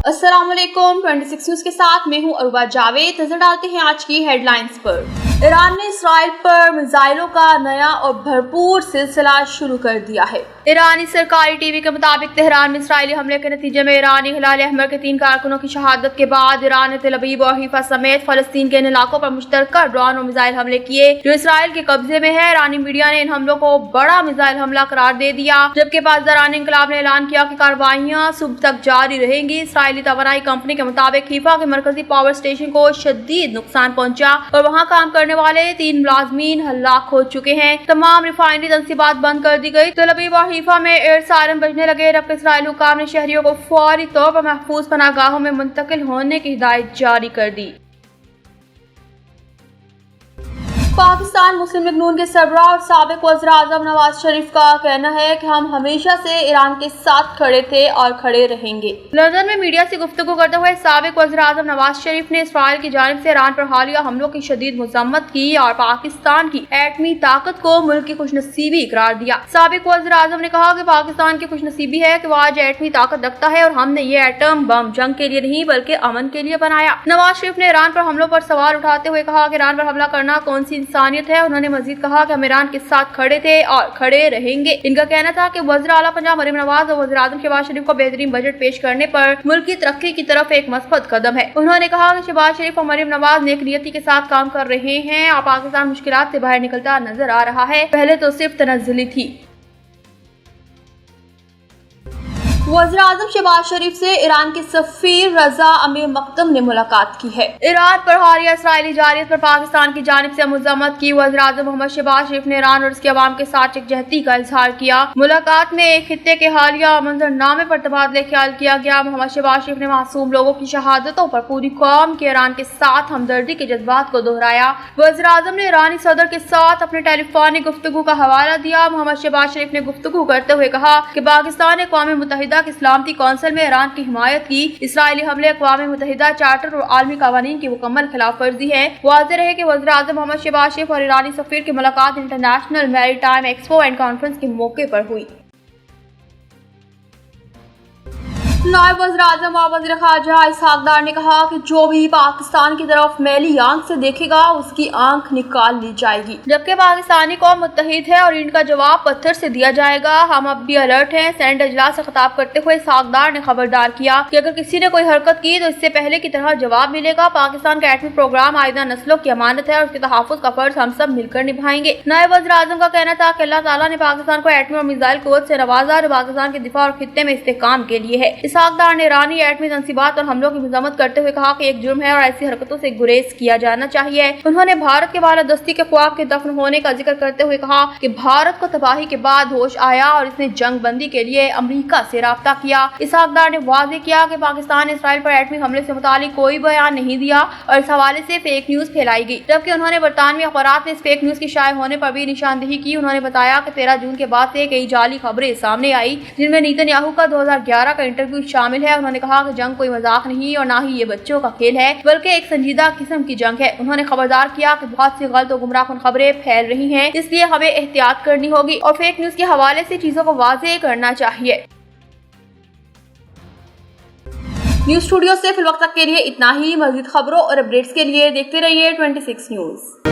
अस्सलाम वालेकुम। 26 न्यूज के साथ मैं हूं अरुबा जावेद। नजर डालते हैं आज की हेडलाइंस पर। ईरान ने इसराइल पर मिसाइलों का नया और भरपूर सिलसिला शुरू कर दिया है। ईरानी सरकारी टीवी के मुताबिक तेहरान में इसराइली हमले के नतीजे में ईरानी हिलाल अहमर के 3 कारकुनों की शहादत के बाद ईरान ने तेल अवीव और हीफा समेत फलस्तीन के इन इलाकों पर मुश्तरका ड्रोन और मिसाइल हमले किए जो इसराइल के कब्जे में है। ईरानी मीडिया ने इन हमलों को बड़ा मिसाइल हमला करार दे दिया, जबकि पासदारान इंकलाब ने ऐलान किया कि कार्रवाइयां सुबह तक जारी रहेंगी। इसराइली तवानाई कंपनी के मुताबिक हीफा के मरकजी पावर स्टेशन को शदीद नुकसान पहुंचा और वहां काम करने वाले 3 मुलाजमीन हलाक हो चुके हैं। तमाम रिफाइनरी तंसीबात बंद कर दी गई। तेल अवीव और हीफा में एयर सायरन बजने लगे, जबकि इसराइली हुक्काम ने शहरियों को फौरी तौर पर महफूज पनाहगाहों में मुंतकिल होने की हिदायत जारी कर दी। पाकिस्तान मुस्लिम लीग नून के सरबराह और साबिक वज़ीर आज़म नवाज शरीफ का कहना है कि हम हमेशा से ईरान के साथ खड़े थे और खड़े रहेंगे। लंदन में मीडिया से गुफ्तगू करते हुए साबिक वज़ीर आज़म नवाज शरीफ ने इसराइल की जानिब से ईरान पर हालिया हमलों की शदीद मज़म्मत की और पाकिस्तान की एटमी ताकत को मुल्क की खुशनसीबी करार दिया। साबिक वज़ीर आज़म ने कहा कि पाकिस्तान की खुशनसीबी है कि वो आज एटमी ताकत रखता है और हमने ये एटम बम जंग के लिए नहीं बल्कि अमन के लिए बनाया। नवाज शरीफ ने ईरान पर हमलों पर सवाल उठाते हुए कहा कि ईरान पर हमला करना कौन सी इंसानियत है। उन्होंने मजीद कहा कि हम ईरान के साथ खड़े थे और खड़े रहेंगे। इनका कहना था कि वज़ीर आला पंजाब मरीम नवाज और वज़ीर आज़म शहबाज शरीफ को बेहतरीन बजट पेश करने पर मुल्क की तरक्की की तरफ एक मस्बत कदम है। उन्होंने कहा कि शहबाज शरीफ और मरीम नवाज नेक नियति के साथ काम कर रहे हैं और पाकिस्तान मुश्किलात से बाहर निकलता नजर आ रहा है। पहले तो सिर्फ तनज़्ज़ुली थी। वज़ीर आज़म शहबाज शरीफ से ईरान के सफीर रजा अमीर मकदम ने मुलाकात की है। ईरान पर हालिया इसराइली जारियत पर पाकिस्तान की जानिब से मज़म्मत की। वज़ीर आज़म मोहम्मद शहबाज शरीफ ने ईरान और उसके अवाम के साथ यकजहती का इजहार किया। मुलाकात में एक खित्ते के हालिया मंजरनामे पर तबादले ख्याल किया गया। मोहम्मद शहबाज शरीफ ने मासूम लोगों की शहादतों पर पूरी कौम के ईरान के साथ हमदर्दी के जज्बात को दोहराया। वज़ीर आज़म ने ईरानी सदर के साथ अपने टेलीफोनिक गुफ्तगू का हवाला दिया। मोहम्मद शहबाज शरीफ ने गुफ्तगू करते हुए कहा कि पाकिस्तान ने अक़वाम मुत्तहिदा की सलामती कौंसिल में ईरान की हिमायत की। इसराइली हमले अक़वाम मुत्तहिदा चार्टर और आलमी कानून की मुकम्मल खिलाफ वर्जी है। वाज़ेह रहे कि वज़ीर आज़म मोहम्मद शहबाज शरीफ और ईरानी सफीर की मुलाकात international maritime expo and conference के मौके पर हुई। नायब वज़ीर आज़म और वज़ीर ख़ारजा इसहाक़ डार ने कहा कि जो भी पाकिस्तान की तरफ मैली आंख से देखेगा उसकी आंख निकाल ली जाएगी, जबकि पाकिस्तानी कौम मुत्तहिद है और इनका जवाब पत्थर से दिया जाएगा। हम अब भी अलर्ट हैं। सेनेट इजलास से खिताब करते हुए इसहाक़ डार ने खबरदार किया कि अगर किसी ने कोई हरकत की तो इससे पहले की तरह जवाब मिलेगा। पाकिस्तान का एटमी प्रोग्राम आइंदा नस्लों की अमानत है और उसके तहफ़्फ़ुज़ का फर्ज हम सब मिलकर निभाएंगे। नायब वज़ीर आज़म का कहना था कि अल्लाह ताला ने पाकिस्तान को एटमी और मिसाइल क़ुव्वत से नवाजा और पाकिस्तान के दिफा और खित्ते में इस्तेहकाम के लिए है। इसहाक़ डार ने ईरानी एटमी तंसीबात और हमलों की मज़म्मत करते हुए कहा कि एक जुर्म है और ऐसी हरकतों से गुरेज किया जाना चाहिए। उन्होंने भारत के बालादस्ती के ख्वाब के दफन होने का जिक्र करते हुए कहा कि भारत को तबाही के बाद होश आया और इसने जंग बंदी के लिए अमरीका से राब्ता किया। इसहाक़ डार ने वाज़ेह किया कि पाकिस्तान ने इसराइल पर एटमी हमले से मुतालिक कोई बयान नहीं दिया और इस हवाले से फेक न्यूज फैलाई गई, जबकि उन्होंने बरतानवी अखबारात में इस फेक न्यूज की शाये होने पर भी निशानदेही की। उन्होंने बताया कि 13 जून के बाद से कई जाली खबरें सामने आई जिनमें नेतन्याहू का 2011 का इंटरव्यू शामिल है। उन्होंने कहा कि जंग कोई मजाक नहीं और ना ही ये बच्चों का खेल है बल्कि एक संजीदा किस्म की जंग है। उन्होंने खबरदार किया कि बहुत सी गलत और गुमराहकुन खबरें फैल रही हैं, इसलिए हमें एहतियात करनी होगी और फेक न्यूज के हवाले से चीजों को वाज़ेह करना चाहिए। न्यूज स्टूडियो से फिलवक्त तक के लिए इतना ही। मज़ीद खबरों और अपडेट्स के लिए देखते रहिए 26 न्यूज।